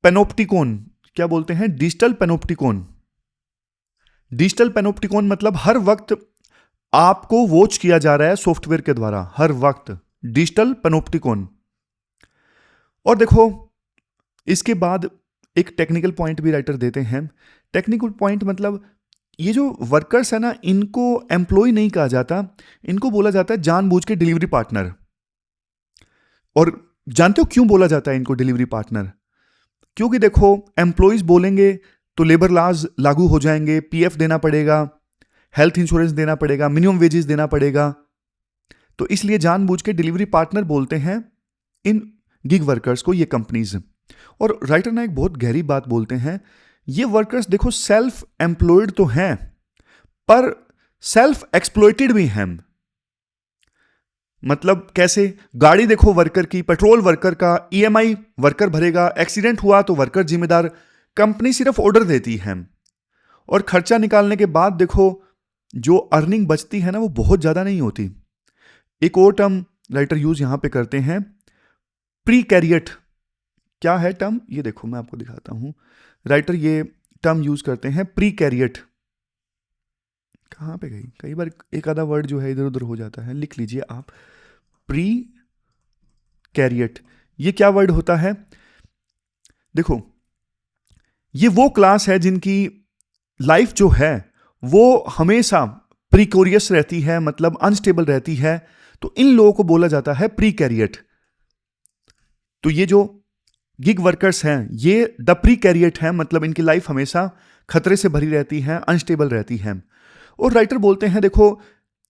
पेनोप्टिकॉन। क्या बोलते हैं? डिजिटल पेनोप्टिकॉन। डिजिटल पेनोप्टिकॉन मतलब हर वक्त आपको वॉच किया जा रहा है सॉफ्टवेयर के द्वारा, हर वक्त। डिजिटल पेनोप्टिकॉन। और देखो इसके बाद एक टेक्निकल पॉइंट भी राइटर देते हैं। टेक्निकल पॉइंट मतलब ये जो वर्कर्स है ना, इनको एम्प्लॉय नहीं कहा जाता, इनको बोला जाता है जानबूझ के डिलीवरी पार्टनर। और जानते हो क्यों बोला जाता है इनको डिलीवरी पार्टनर? क्योंकि देखो एम्प्लॉयज बोलेंगे तो लेबर लॉज लागू हो जाएंगे, पीएफ देना पड़ेगा, हेल्थ इंश्योरेंस देना पड़ेगा, मिनिमम वेजेस देना पड़ेगा। तो इसलिए जानबूझ के डिलीवरी पार्टनर बोलते हैं इन गिग वर्कर्स को ये कंपनीज। और राइटर ना एक बहुत गहरी बात बोलते हैं, ये वर्कर्स देखो सेल्फ एम्प्लॉयड तो हैं पर सेल्फ एक्सप्लॉइटेड भी हैं। मतलब कैसे? गाड़ी देखो वर्कर की, पेट्रोल वर्कर का, ईएमआई वर्कर भरेगा, एक्सीडेंट हुआ तो वर्कर जिम्मेदार, कंपनी सिर्फ ऑर्डर देती है और खर्चा निकालने के बाद देखो जो अर्निंग बचती है ना वो बहुत ज्यादा नहीं होती। एक और टर्म राइटर यूज यहां पे करते हैं, प्रीकैरिएट। क्या है टर्म? ये देखो मैं आपको दिखाता हूं। राइटर ये टर्म यूज करते हैं, प्रीकैरिएट। कहां पे गई? कई बार एक आधा वर्ड जो है इधर उधर हो जाता है, लिख लीजिए आप, प्रीकैरिएट। ये क्या वर्ड होता है? देखो ये वो क्लास है जिनकी लाइफ जो है वो हमेशा प्रीकोरियस रहती है, मतलब अनस्टेबल रहती है, तो इन लोगों को बोला जाता है प्रीकैरिएट। तो ये जो गिग वर्कर्स हैं ये द प्रीकैरिएट हैं, मतलब इनकी लाइफ हमेशा खतरे से भरी रहती है, अनस्टेबल रहती है। और राइटर बोलते हैं देखो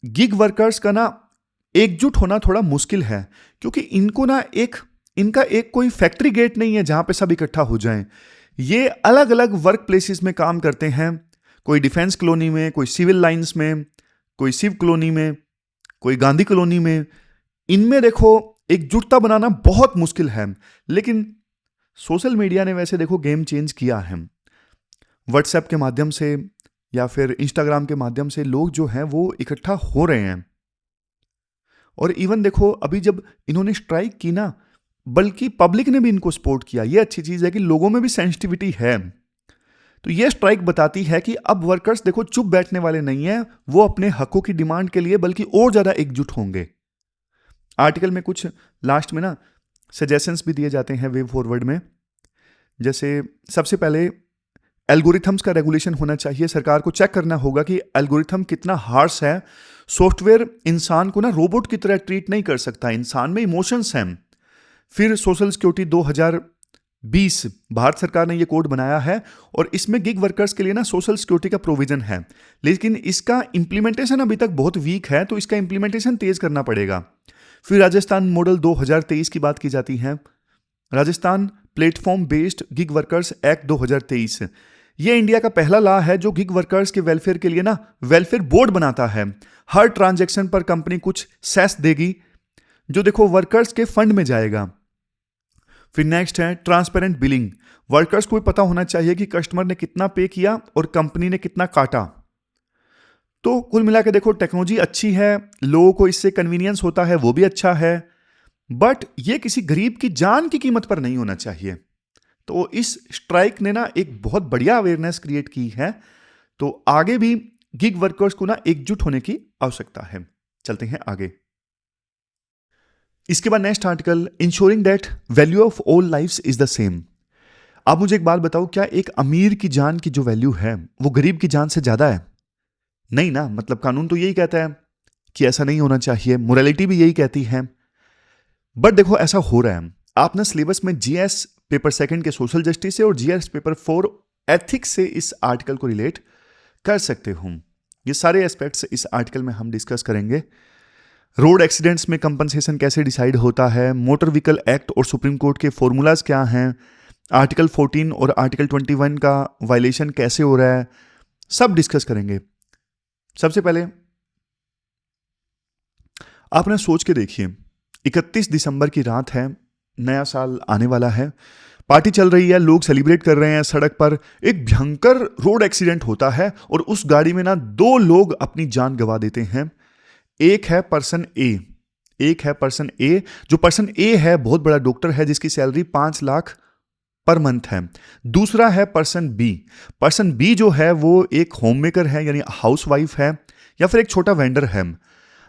गिग वर्कर्स का ना एकजुट होना थोड़ा मुश्किल है, क्योंकि इनको ना इनका एक कोई फैक्ट्री गेट नहीं है जहां पे सब इकट्ठा हो जाएं। ये अलग अलग वर्क प्लेसेस में काम करते हैं, कोई डिफेंस कॉलोनी में, कोई सिविल लाइंस में, कोई शिव कॉलोनी में, कोई गांधी कॉलोनी में। इनमें देखो एकजुटता बनाना बहुत मुश्किल है, लेकिन सोशल मीडिया ने वैसे देखो गेम चेंज किया है। व्हाट्सएप के माध्यम से या फिर इंस्टाग्राम के माध्यम से लोग जो हैं वो इकट्ठा हो रहे हैं। और इवन देखो अभी जब इन्होंने स्ट्राइक की ना, बल्कि पब्लिक ने भी इनको सपोर्ट किया। ये अच्छी चीज है कि लोगों में भी सेंसिटिविटी है। तो ये स्ट्राइक बताती है कि अब वर्कर्स देखो चुप बैठने वाले नहीं है, वो अपने हकों की डिमांड के लिए बल्कि और ज्यादा एकजुट होंगे। आर्टिकल में कुछ लास्ट में ना सजेशंस भी दिए जाते हैं वे फॉरवर्ड में। जैसे सबसे पहले एल्गोरिथम्स का रेगुलेशन होना चाहिए, सरकार को चेक करना होगा कि एल्गोरिथम कितना हार्श है। सॉफ्टवेयर इंसान को ना रोबोट की तरह ट्रीट नहीं कर सकता, इंसान में इमोशंस हैं। फिर सोशल सिक्योरिटी 2020 भारत सरकार ने ये कोड बनाया है और इसमें गिग वर्कर्स के लिए ना सोशल सिक्योरिटी का प्रोविजन है, लेकिन इसका इंप्लीमेंटेशन अभी तक बहुत वीक है, तो इसका इंप्लीमेंटेशन तेज करना पड़ेगा। फिर राजस्थान मॉडल 2023 की बात की जाती है, Rajasthan platform based gig workers act 2023। ये इंडिया का पहला लॉ है जो गिग वर्कर्स के वेलफेयर के लिए ना वेलफेयर बोर्ड बनाता है। हर ट्रांजैक्शन पर कंपनी कुछ सेस देगी जो देखो वर्कर्स के फंड में जाएगा। फिर नेक्स्ट है ट्रांसपेरेंट बिलिंग। वर्कर्स को भी पता होना चाहिए कि कस्टमर ने कितना पे किया और कंपनी ने कितना काटा। तो कुल मिला के देखो टेक्नोलॉजी अच्छी है, लोगों को इससे कन्वीनियंस होता है, वो भी अच्छा है, बट ये किसी गरीब की जान की कीमत पर नहीं होना चाहिए। तो इस स्ट्राइक ने ना एक बहुत बढ़िया अवेयरनेस क्रिएट की है। तो आगे भी गिग वर्कर्स को ना एकजुट होने की आवश्यकता है। चलते हैं आगे। इसके बाद next article, ensuring that value of all lifes is the same. आप मुझे एक बात बताओ, क्या एक अमीर की जान की जो वैल्यू है वो गरीब की जान से ज्यादा है? नहीं ना। मतलब कानून तो यही कहता है कि ऐसा नहीं होना चाहिए, मोरालिटी भी यही कहती है, बट देखो ऐसा हो रहा है। आप ना सिलेबस में जीएस पेपर सेकंड के सोशल जस्टिस से और जीएस पेपर 4 एथिक्स से इस आर्टिकल को रिलेट कर सकते हो। ये सारे एस्पेक्ट्स इस आर्टिकल में हम डिस्कस करेंगे। रोड एक्सीडेंट्स में कंपनसेशन कैसे डिसाइड होता है, मोटर व्हीकल एक्ट और सुप्रीम कोर्ट के फॉर्मूलाज क्या हैं, आर्टिकल 14 और आर्टिकल 21 का वायलेशन कैसे हो रहा है, सब डिस्कस करेंगे। सबसे पहले आपने सोच के देखिए, 31 दिसंबर की रात है, नया साल आने वाला है, पार्टी चल रही है, लोग सेलिब्रेट कर रहे हैं, सड़क पर एक भयंकर रोड एक्सीडेंट होता है और उस गाड़ी में ना 2 लोग अपनी जान गंवा देते हैं। एक है पर्सन ए, जो पर्सन ए है बहुत बड़ा डॉक्टर है जिसकी सैलरी 5 लाख पर मंथ है। दूसरा है पर्सन बी जो है वो एक होम मेकर है, यानी हाउसवाइफ है या फिर एक छोटा वेंडर है।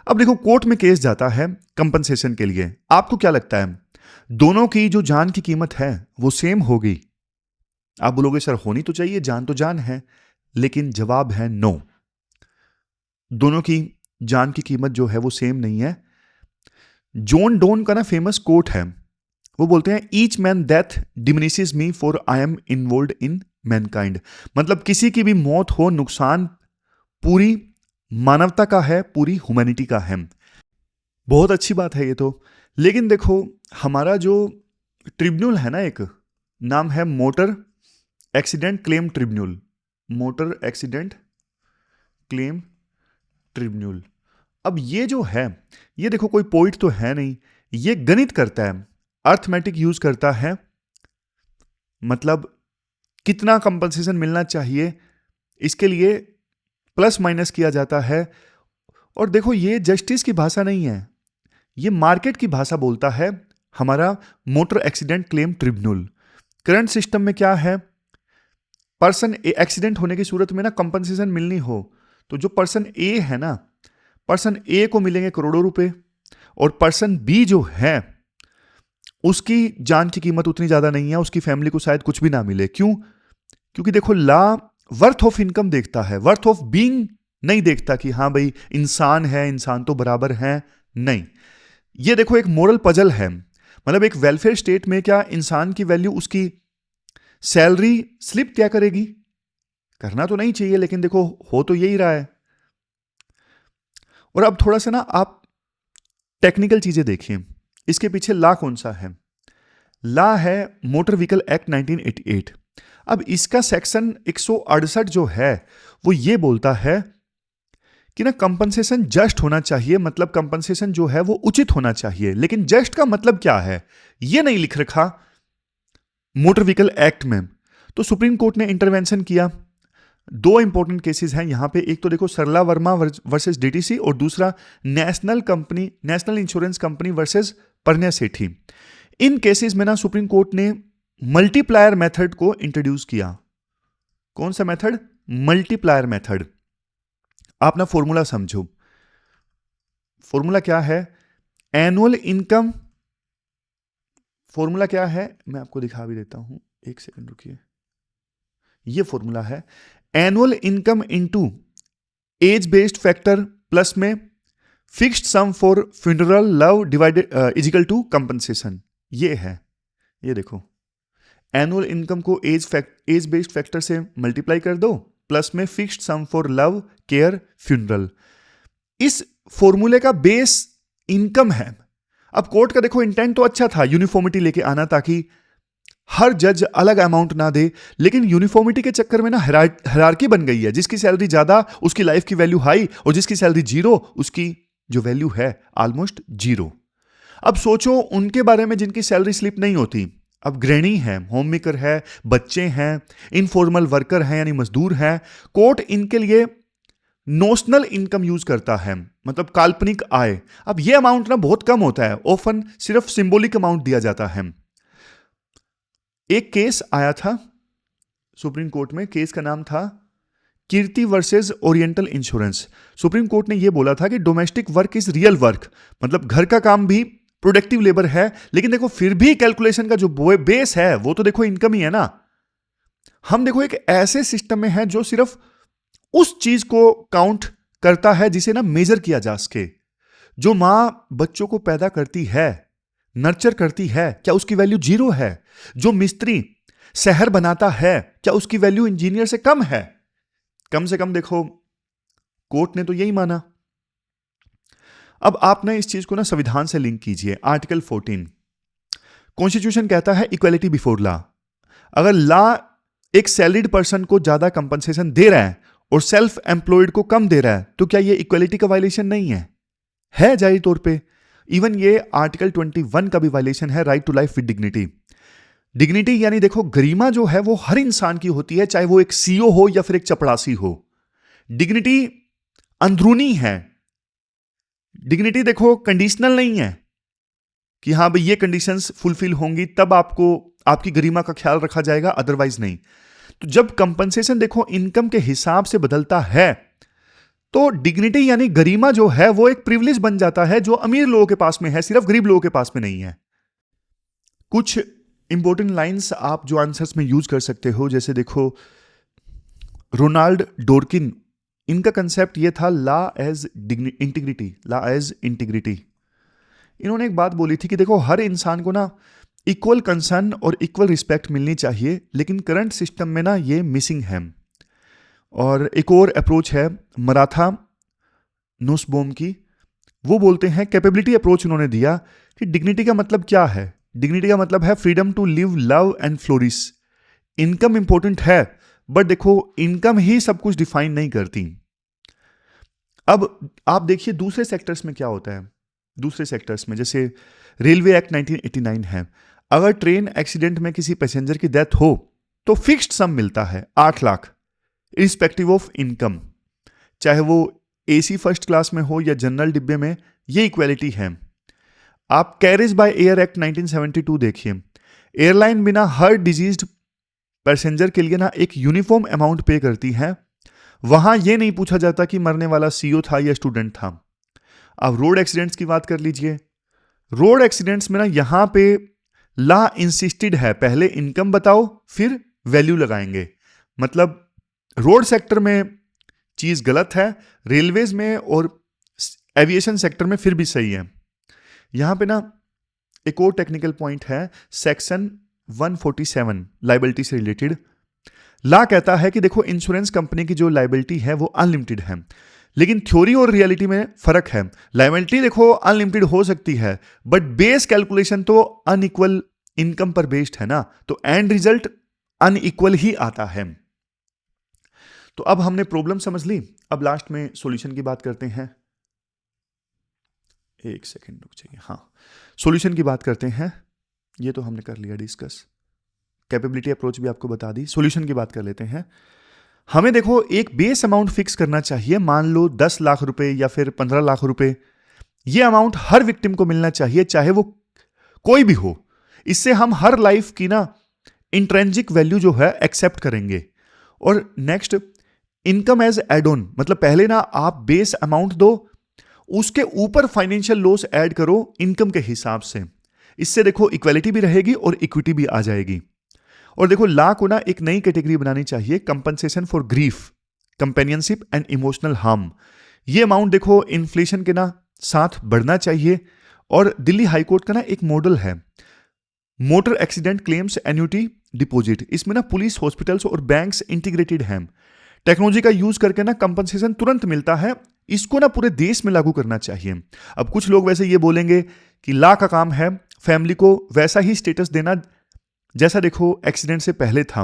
अब देखो कोर्ट में केस जाता है कंपनसेशन के लिए। आपको क्या लगता है दोनों की जो जान की कीमत है वो सेम होगी? आप बोलोगे सर होनी तो चाहिए, जान तो जान है, लेकिन जवाब है नो। दोनों की जान की कीमत जो है वो सेम नहीं है। जॉन डोन का ना फेमस कोट है, वो बोलते हैं each man death diminishes me for I am involved in Mankind. मतलब किसी की भी मौत हो, नुकसान पूरी मानवता का है, पूरी ह्यूमैनिटी का है। बहुत अच्छी बात है ये तो, लेकिन देखो हमारा जो ट्रिब्यूनल है ना, एक नाम है motor accident claim tribunal, motor accident claim tribunal. अब ये जो है, ये देखो कोई पोइट तो है नहीं, ये गणित करता है, अर्थमेटिक यूज करता है, मतलब कितना कंपनसेशन मिलना चाहिए इसके लिए प्लस माइनस किया जाता है। और देखो ये जस्टिस की भाषा नहीं है, ये मार्केट की भाषा बोलता है हमारा motor accident claim tribunal. Current system में क्या है, पर्सन ए एक्सीडेंट होने की सूरत में ना कंपनसेशन मिलनी हो तो जो पर्सन ए है ना, पर्सन ए को मिलेंगे करोड़ों रुपए, और पर्सन बी जो है उसकी जान की कीमत उतनी ज्यादा नहीं है, उसकी फैमिली को शायद कुछ भी ना मिले। क्यों? क्योंकि देखो लॉ वर्थ ऑफ इनकम देखता है, वर्थ ऑफ बीइंग नहीं देखता कि हाँ भाई इंसान है, इंसान तो बराबर है, नहीं। ये देखो एक मोरल पजल है, मतलब एक वेलफेयर स्टेट में क्या इंसान की वैल्यू उसकी सैलरी स्लिप क्या करेगी? करना तो नहीं चाहिए, लेकिन देखो हो तो यही रहा है। और अब थोड़ा सा ना आप टेक्निकल चीजें देखिए, इसके पीछे लॉ कौन सा है? लॉ है मोटर व्हीकल एक्ट 1988। अब इसका सेक्शन 168 जो है वो ये बोलता है कि ना कंपनसेशन जस्ट होना चाहिए, मतलब कंपनसेशन जो है वो उचित होना चाहिए। लेकिन जस्ट का मतलब क्या है ये नहीं लिख रखा मोटर व्हीकल एक्ट में। तो सुप्रीम कोर्ट ने इंटरवेंशन किया। दो इंपॉर्टेंट केसेस हैं यहां पे, एक तो देखो सरला वर्मा वर्सेस डीटीसी, और दूसरा नेशनल इंश्योरेंस कंपनी वर्सेस परन्या सेठी। इन केसेस में ना सुप्रीम कोर्ट ने मल्टीप्लायर मेथड को इंट्रोड्यूस किया। कौन सा मेथड? Multiplier method. आप ना फॉर्मूला समझो, फॉर्मूला क्या है? एनुअल इनकम, फॉर्मूला क्या है मैं आपको दिखा भी देता हूं, एक सेकंड रुकिए। ये फॉर्मूला है annual income into age based factor plus में fixed sum for funeral love divided equal to compensation. ये है, ये देखो एनुअल इनकम को एज बेस्ड फैक्टर से मल्टीप्लाई कर दो प्लस में fixed sum for love care funeral. इस फॉर्मूले का बेस इनकम है। अब कोर्ट का देखो इंटेंट तो अच्छा था, यूनिफॉर्मिटी लेके आना ताकि हर जज अलग अमाउंट ना दे, लेकिन यूनिफॉर्मिटी के चक्कर में ना हायरार्की बन गई है। जिसकी सैलरी ज्यादा उसकी लाइफ की वैल्यू हाई, और जिसकी सैलरी जीरो उसकी जो वैल्यू है ऑलमोस्ट जीरो। अब सोचो उनके बारे में जिनकी सैलरी स्लिप नहीं होती। अब गृहिणी है, होम मेकर है, बच्चे हैं, इनफॉर्मल वर्कर हैं यानी मजदूर हैं। कोर्ट इनके लिए नोशनल इनकम यूज करता है, मतलब काल्पनिक आय। अब यह अमाउंट ना बहुत कम होता है, ऑफन सिर्फ सिंबॉलिक अमाउंट दिया जाता है। एक केस आया था सुप्रीम कोर्ट में, केस का नाम था Kirti versus oriental insurance. Supreme court ने यह बोला था कि domestic work is real work, मतलब घर का काम भी प्रोडक्टिव लेबर है, लेकिन देखो फिर भी कैलकुलेशन का जो बेस है वो तो देखो इनकम ही है ना। हम देखो एक ऐसे सिस्टम में है जो सिर्फ उस चीज को काउंट करता है जिसे ना मेजर किया जा सके। जो मां बच्चों को पैदा करती है, नर्चर करती है, क्या उसकी वैल्यू जीरो है? जो मिस्त्री शहर बनाता है, क्या उसकी वैल्यू इंजीनियर से कम है? कम से कम देखो कोर्ट ने तो यही माना। अब आप ना इस चीज को ना संविधान से लिंक कीजिए। आर्टिकल 14 कॉन्स्टिट्यूशन कहता है इक्वालिटी बिफोर लॉ। अगर लॉ एक सैलरीड पर्सन को ज्यादा कंपनसेशन दे रहा है और सेल्फ एम्प्लॉयड को कम दे रहा है, तो क्या ये इक्वालिटी का वायलेशन नहीं है? है जाहिर तौर पे। इवन ये आर्टिकल 21 का भी वायलेशन है, right to life with dignity. Dignity यानी देखो गरिमा जो है वो हर इंसान की होती है, चाहे वो एक सीईओ हो या फिर एक चपड़ासी हो। डिग्निटी अंदरूनी है। डिग्निटी देखो कंडीशनल नहीं है कि हाँ भाई ये कंडीशंस फुलफिल होंगी तब आपको आपकी गरिमा का ख्याल रखा जाएगा, अदरवाइज नहीं। तो जब कंपनसेशन देखो इनकम के हिसाब से बदलता है तो डिग्निटी यानी गरिमा जो है वो एक प्रिविलेज बन जाता है जो अमीर लोगों के पास में है, सिर्फ गरीब लोगों के पास में नहीं है। कुछ इंपॉर्टेंट लाइंस आप जो आंसर्स में यूज कर सकते हो, जैसे देखो रोनाल्ड डोरकिन, इनका कंसेप्ट ये था law as integrity, law as integrity. इन्होंने एक बात बोली थी कि देखो हर इंसान को ना इक्वल कंसर्न और इक्वल रिस्पेक्ट मिलनी चाहिए, लेकिन करंट सिस्टम में ना ये मिसिंग है। और एक और अप्रोच है मराठा नुसबोम की, वो बोलते हैं कैपेबिलिटी अप्रोच उन्होंने दिया कि डिग्निटी का मतलब क्या है? डिग्निटी का मतलब है freedom to live, love and flourish. Income important है, बट देखो इनकम ही सब कुछ डिफाइन नहीं करती। अब आप देखिए दूसरे सेक्टर्स में क्या होता है। दूसरे सेक्टर्स में जैसे रेलवे एक्ट 1989 है, अगर ट्रेन एक्सीडेंट में किसी पैसेंजर की डेथ हो तो फिक्स्ड सम मिलता है 8 लाख, इरिस्पेक्टिव ऑफ इनकम, चाहे वो एसी फर्स्ट क्लास में हो या जनरल डिब्बे में, ये इक्वेलिटी है। आप कैरेज बाय एयर एक्ट 1972 देखिए, एयरलाइन बिना हर डिजीज्ड पैसेंजर के लिए ना एक यूनिफॉर्म अमाउंट पे करती है। वहां यह नहीं पूछा जाता कि मरने वाला सीईओ था या स्टूडेंट था। अब रोड एक्सीडेंट्स की बात कर लीजिए। रोड एक्सीडेंट्स में ना यहां पे लॉ इंसिस्टेड है, पहले इनकम बताओ फिर वैल्यू लगाएंगे। मतलब रोड सेक्टर में चीज गलत है, रेलवेज में और एविएशन सेक्टर में फिर भी सही है। यहां पे ना एक और टेक्निकल पॉइंट है, सेक्शन 147 लायबिलिटी से रिलेटेड। लॉ कहता है कि देखो इंश्योरेंस कंपनी की जो लायबिलिटी है वो अनलिमिटेड है, लेकिन थ्योरी और रियलिटी में फर्क है। लायबिलिटी देखो अनलिमिटेड हो सकती है, बट बेस कैलकुलेशन तो अनइक्वल इनकम पर बेस्ड है ना, तो एंड रिजल्ट अनइक्वल ही आता है। तो अब हमने प्रॉब्लम समझ ली, अब लास्ट में सॉल्यूशन की बात करते हैं। एक सेकंड रुक जाइए, हाँ सॉल्यूशन की बात करते हैं। ये तो हमने कर लिया डिस्कस, कैपेबिलिटी अप्रोच भी आपको बता दी। सॉल्यूशन की बात कर लेते हैं। हमें देखो एक बेस अमाउंट फिक्स करना चाहिए, मान लो 10 लाख रुपए या फिर 15 लाख रुपए। ये अमाउंट हर विक्टिम को मिलना चाहिए, चाहे वो कोई भी हो। इससे हम हर लाइफ की ना इंट्रेंजिक वैल्यू जो है एक्सेप्ट करेंगे। और next, income as add on, मतलब पहले ना आप बेस अमाउंट दो, उसके ऊपर फाइनेंशियल लॉस ऐड करो इनकम के हिसाब से। इससे देखो इक्वालिटी भी रहेगी और इक्विटी भी आ जाएगी। और देखो लॉ को ना एक नई कैटेगरी बनानी चाहिए, compensation for grief, companionship and emotional harm. ये अमाउंट देखो इन्फ्लेशन के ना साथ बढ़ना चाहिए। और दिल्ली हाईकोर्ट का ना एक मॉडल है, motor accident claims annuity deposit. इसमें ना पुलिस, हॉस्पिटल्स और बैंक्स इंटीग्रेटेड हैं। टेक्नोलॉजी का यूज करके ना कंपनसेशन तुरंत मिलता है। इसको ना पूरे देश में लागू करना चाहिए। अब कुछ लोग वैसे ये बोलेंगे कि लॉ का काम है फैमिली को वैसा ही स्टेटस देना जैसा देखो एक्सीडेंट से पहले था।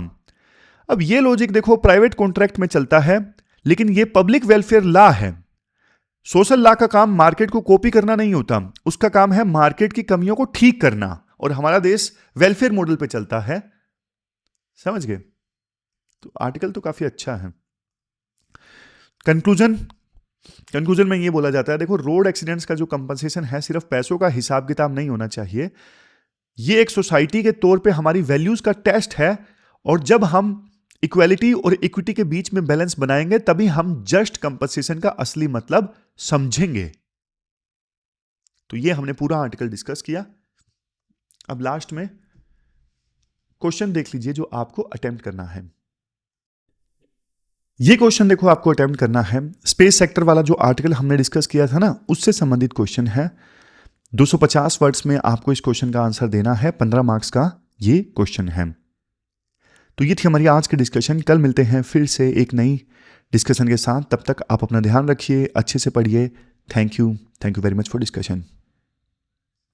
अब ये लॉजिक देखो प्राइवेट कॉन्ट्रैक्ट में चलता है, लेकिन ये पब्लिक वेलफेयर लॉ है। सोशल लॉ का काम मार्केट को कॉपी करना नहीं होता, उसका काम है मार्केट की कमियों को ठीक करना। और हमारा देश वेलफेयर मॉडल पे चलता है, समझ गए? तो आर्टिकल तो काफी अच्छा है। कंक्लूजन में ये बोला जाता है, देखो रोड एक्सीडेंट्स का जो कंपनसेशन है सिर्फ पैसों का हिसाब किताब नहीं होना चाहिए। ये एक सोसाइटी के तौर पे हमारी वैल्यूज का टेस्ट है। और जब हम इक्वालिटी और इक्विटी के बीच में बैलेंस बनाएंगे तभी हम जस्ट कंपनसेशन का असली मतलब समझेंगे। तो ये हमने पूरा आर्टिकल डिस्कस किया। अब लास्ट में क्वेश्चन देख लीजिए जो आपको अटेम्प्ट करना है। ये क्वेश्चन देखो आपको अटेम्प्ट करना है, स्पेस सेक्टर वाला जो आर्टिकल हमने डिस्कस किया था ना, उससे संबंधित क्वेश्चन है। 250 वर्ड्स में आपको इस क्वेश्चन का आंसर देना है, 15 मार्क्स का ये क्वेश्चन है। तो ये थी हमारी आज की डिस्कशन। कल मिलते हैं फिर से एक नई डिस्कशन के साथ। तब तक आप अपना ध्यान रखिए, अच्छे से पढ़िए। Thank you very much for discussion.